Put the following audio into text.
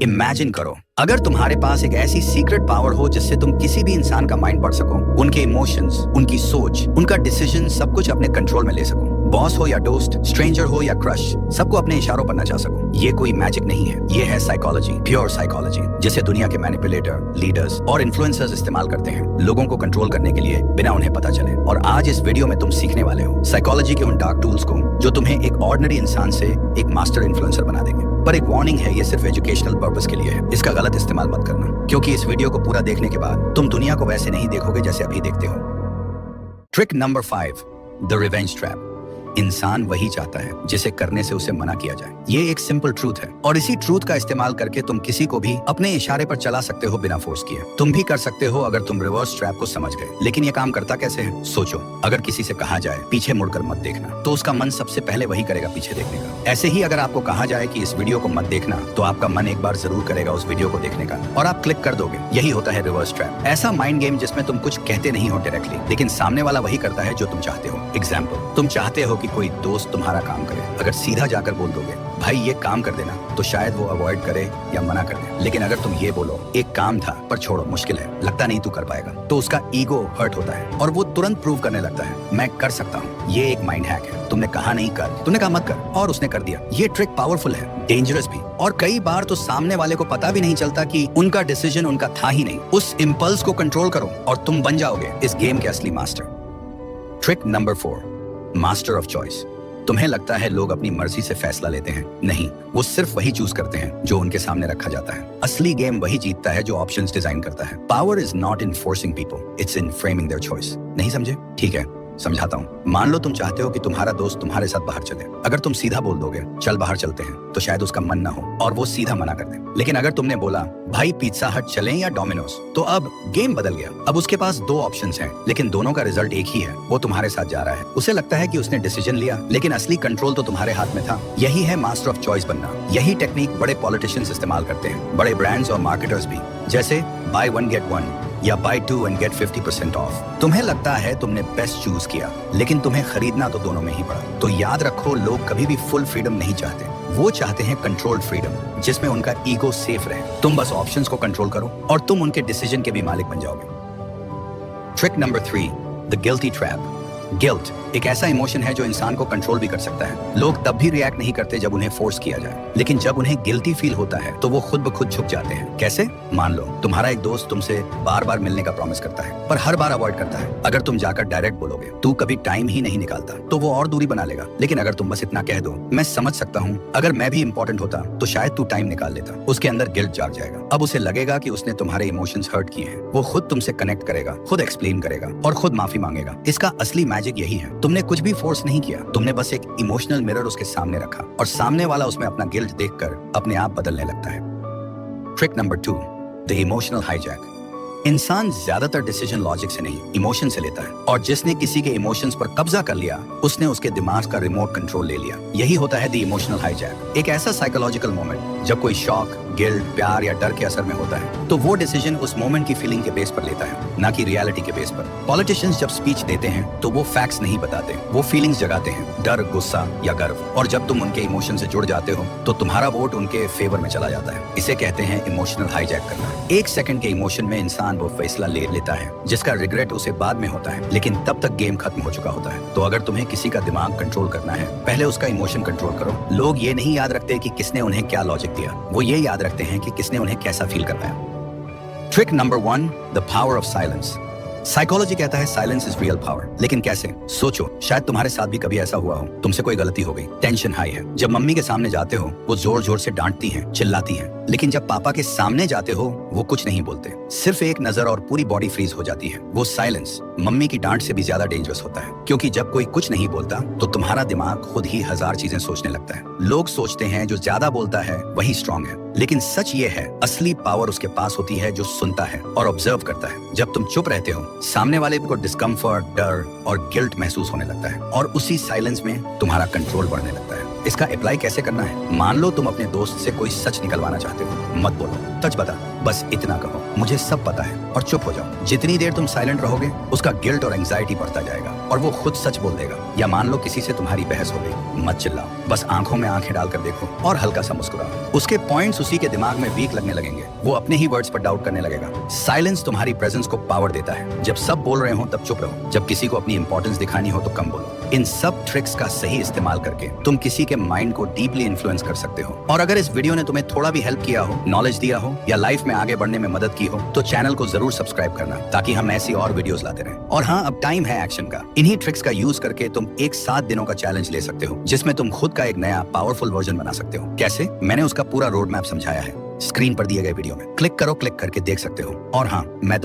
Imagine करो, अगर तुम्हारे पास एक ऐसी सीक्रेट पावर हो जिससे तुम किसी भी इंसान का माइंड पढ़ सको, उनके इमोशंस, उनकी सोच, उनका डिसीजन सब कुछ अपने कंट्रोल में ले सको। बॉस हो या दोस्त, स्ट्रेंजर हो या क्रश, सबको अपने इशारों पर नचा सको। ये कोई मैजिक नहीं है, ये है साइकोलॉजी, प्योर साइकोलॉजी, जिसे दुनिया के मैनिपुलेटर, लीडर्स और इन्फ्लुएंसर्स इस्तेमाल करते हैं लोगों को कंट्रोल करने के लिए बिना उन्हें पता चले। और आज इस वीडियो में तुम सीखने वाले हो साइकोलॉजी के उन डार्क टूल्स को जो तुम्हें एक ऑर्डिनरी इंसान से एक मास्टर इन्फ्लुएंसर बना देंगे। पर एक वार्निंग है, ये सिर्फ एजुकेशनल पर्पस के लिए है, इसका गलत इस्तेमाल मत करना, क्योंकि इस वीडियो को पूरा देखने के बाद तुम दुनिया को वैसे नहीं देखोगे जैसे अभी देखते हो। Trick number 5, the revenge trap. इंसान वही चाहता है जिसे करने से उसे मना किया जाए। ये एक सिंपल ट्रूथ है और इसी ट्रूथ का इस्तेमाल करके तुम किसी को भी अपने इशारे पर चला सकते हो बिना फोर्स किए। तुम भी कर सकते हो अगर तुम रिवर्स ट्रैप को समझ गए। लेकिन ये काम करता कैसे है? सोचो, अगर किसी से कहा जाए पीछे मुड़कर मत देखना, तो उसका मन सबसे पहले वही करेगा, पीछे देखने का। ऐसे ही अगर आपको कहा जाए कि इस वीडियो को मत देखना, तो आपका मन एक बार जरूर करेगा उस वीडियो को देखने का और आप क्लिक कर दोगे। यही होता है रिवर्स ट्रैप, ऐसा माइंड गेम जिसमें तुम कुछ कहते नहीं हो डायरेक्टली, लेकिन सामने वाला वही करता है जो तुम चाहते हो। एग्जाम्पल, तुम चाहते हो कि कोई दोस्त तुम्हारा काम करे। अगर सीधा जाकर बोल दोगे भाई ये काम कर देना, तो शायद वो अवॉइड करे या मना कर दे। लेकिन अगर तुम ये बोलो एक काम था पर छोड़ो, मुश्किल है, लगता नहीं तू कर पाएगा, तो उसका ईगो हर्ट होता है और वो तुरंत प्रूव करने लगता है मैं कर सकता हूँ। ये एक माइंड हैक है। तुमने कहा नहीं कर, तुमने कहा मत कर और उसने कर दिया। ये ट्रिक पावरफुल है, डेंजरस भी, और कई बार तो सामने वाले को पता भी नहीं चलता कि उनका डिसीजन उनका था ही नहीं। उस इम्पल्स को कंट्रोल करो और तुम बन जाओगे इस गेम के असली master. Trick number 4, master of choice. तुम्हें लगता है लोग अपनी मर्जी से फैसला लेते हैं? नहीं, वो सिर्फ वही चूज करते हैं जो उनके सामने रखा जाता है। असली गेम वही जीतता है जो ऑप्शंस डिजाइन करता है। Power is not in forcing people, it's in framing their choice. नहीं समझे? ठीक है, समझाता हूँ। मान लो तुम चाहते हो कि तुम्हारा दोस्त तुम्हारे साथ बाहर चले। अगर तुम सीधा बोल दोगे चल बाहर चलते हैं, तो शायद उसका मन ना हो और वो सीधा मना कर दे। लेकिन अगर तुमने बोला भाई पिज्जा हट चलें या डोमिनोज, तो अब गेम बदल गया। अब उसके पास 2 ऑप्शंस हैं, लेकिन दोनों का रिजल्ट एक ही है, वो तुम्हारे साथ जा रहा है। उसे लगता है कि उसने डिसीजन लिया, लेकिन असली कंट्रोल तो तुम्हारे हाथ में था। यही है मास्टर ऑफ चॉइस बनना। यही टेक्निक बड़े पॉलिटिशियंस इस्तेमाल करते हैं, बड़े ब्रांड्स और मार्केटर्स भी, जैसे बाय 1 गेट 1 या बाय 2 एंड गेट 50% ऑफ। तुम्हें लगता है तुमने बेस्ट चूज किया, लेकिन तुम्हें खरीदना तो दोनों में ही पड़ा। तो याद रखो, लोग कभी भी फुल फ्रीडम नहीं चाहते, वो चाहते हैं कंट्रोल्ड फ्रीडम, जिसमें उनका ईगो सेफ रहे। तुम बस ऑप्शंस को कंट्रोल करो और तुम उनके डिसीजन के भी मालिक बन जाओगे। Trick number 3, the guilty trap. Guilt एक ऐसा इमोशन है जो इंसान को कंट्रोल भी कर सकता है। लोग तब भी रिएक्ट नहीं करते जब उन्हें फोर्स किया जाए, लेकिन जब उन्हें गिल्टी फील होता है तो वो खुद ब खुद झुक जाते हैं। कैसे? मान लो तुम्हारा एक दोस्त तुमसे बार बार मिलने का प्रॉमिस करता है, पर हर बार अवॉइड करता है। अगर तुम जाकर डायरेक्ट बोलोगे तू कभी टाइम ही नहीं निकालता, तो वो और दूरी बना लेगा। लेकिन अगर तुम बस इतना कह दो मैं समझ सकता हूँ, अगर मैं भी इंपॉर्टेंट होता तो शायद तू टाइम निकाल लेता, उसके अंदर गिल्ट जाग जाएगा। अब उसे लगेगा कि उसने तुम्हारे इमोशंस हर्ट किए हैं। वो खुद तुमसे कनेक्ट करेगा, खुद एक्सप्लेन करेगा और खुद माफी मांगेगा। इसका असली मैजिक यही है, तुमने कुछ भी फोर्स नहीं किया, तुमने बस एक इमोशनल मिरर उसके सामने रखा और सामने वाला उसमें अपना गिल्ट देखकर अपने आप बदलने लगता है। Trick number 2, the emotional hijack. इंसान ज्यादातर डिसीजन लॉजिक से नहीं, इमोशन से लेता है, और जिसने किसी के इमोशंस पर कब्जा कर लिया, उसने उसके दिमाग का रिमोट कंट्रोल ले लिया। यही होता है द इमोशनल हाईजैक। एक ऐसा साइकोलॉजिकल मोमेंट जब कोई शॉक, गिल्ट, प्यार या डर के असर में होता है, तो वो डिसीजन उस मोमेंट की फीलिंग के बेस पर लेता है, ना कि रियलिटी के बेस पर। पॉलिटिशियंस जब स्पीच देते हैं तो वो फैक्ट्स नहीं बताते, वो फीलिंग्स जगाते हैं, डर, गुस्सा या गर्व। और जब तुम उनके इमोशन से जुड़ जाते हो तो तुम्हारा वोट उनके फेवर में चला जाता है। इसे कहते हैं इमोशनल हाईजैक करना। 1 सेकंड के इमोशन में इंसान वो फैसला ले लेता है जिसका रिग्रेट उसे बाद में होता है, लेकिन तब तक गेम खत्म हो चुका होता है। तो अगर तुम्हें किसी का दिमाग कंट्रोल करना है, पहले उसका इमोशन कंट्रोल करो। लोग ये नहीं याद रखते कि किसने उन्हें क्या लॉजिक दिया, वो ये याद रखते हैं कि किसने उन्हें कैसा फील करवाया। Trick number 1, the power of silence. Psychology कहता है साइलेंस इज रियल पावर, लेकिन कैसे? सोचो, शायद तुम्हारे साथ भी कभी ऐसा हुआ हो, तुमसे कोई गलती हो गई, टेंशन हाई है। जब मम्मी के सामने जाते हो वो जोर जोर से डांटती हैं, चिल्लाती हैं, लेकिन जब पापा के सामने जाते हो वो कुछ नहीं बोलते, सिर्फ एक नजर और पूरी बॉडी फ्रीज हो जाती है। वो साइलेंस मम्मी की डांट से भी ज्यादा डेंजरस होता है, क्योंकि जब कोई कुछ नहीं बोलता तो तुम्हारा दिमाग खुद ही 1000 चीजें सोचने लगता है। लोग सोचते हैं जो ज्यादा बोलता है वही स्ट्रांग है, लेकिन सच ये है असली पावर उसके पास होती है जो सुनता है और ऑब्जर्व करता है। जब तुम चुप रहते हो, सामने वाले को डिस्कम्फर्ट, डर और गिल्ट महसूस होने लगता है, और उसी साइलेंस में तुम्हारा कंट्रोल बढ़ने लगता है। इसका अप्लाई कैसे करना है? मान लो तुम अपने दोस्त से कोई सच निकलवाना चाहते हो, मत बोलो सच बता, बस इतना कहो मुझे सब पता है और चुप हो जाओ। जितनी देर तुम साइलेंट रहोगे उसका गिल्ट और एंजाइटी बढ़ता जाएगा और वो खुद सच बोल देगा। या मान लो किसी से तुम्हारी बहस हो गई, मत चिल्लाओ, बस आंखों में आंखें डालकर देखो और हल्का सा मुस्कुराओ। उसके पॉइंट्स उसी के दिमाग में वीक लगने लगेंगे, वो अपने ही वर्ड्स पर डाउट करने लगेगा। साइलेंस तुम्हारी प्रेजेंस को पावर देता है। जब सब बोल रहे हो तब चुप रहो, जब किसी को अपनी इंपॉर्टेंस दिखानी हो तो कम बोलो। इन सब ट्रिक्स का सही इस्तेमाल करके तुम किसी के माइंड को डीपली इन्फ्लुएंस कर सकते हो। और अगर इस वीडियो ने तुम्हें थोड़ा भी हेल्प किया हो, नॉलेज दिया हो या लाइफ में आगे बढ़ने में मदद की हो तो चैनल को जरूर सब्सक्राइब करना, ताकि हम ऐसी और वीडियोस लाते रहें। और हाँ, अब टाइम है एक्शन का। इन्हीं ट्रिक्स का यूज करके तुम एक 7 दिनों का चैलेंज ले सकते हो, जिसमें तुम खुद का एक नया पावरफुल वर्जन बना सकते हो। कैसे? मैंने उसका पूरा रोड मैप समझाया है स्क्रीन पर दिए गए वीडियो में। क्लिक करके देख सकते हो। और हाँ, मैं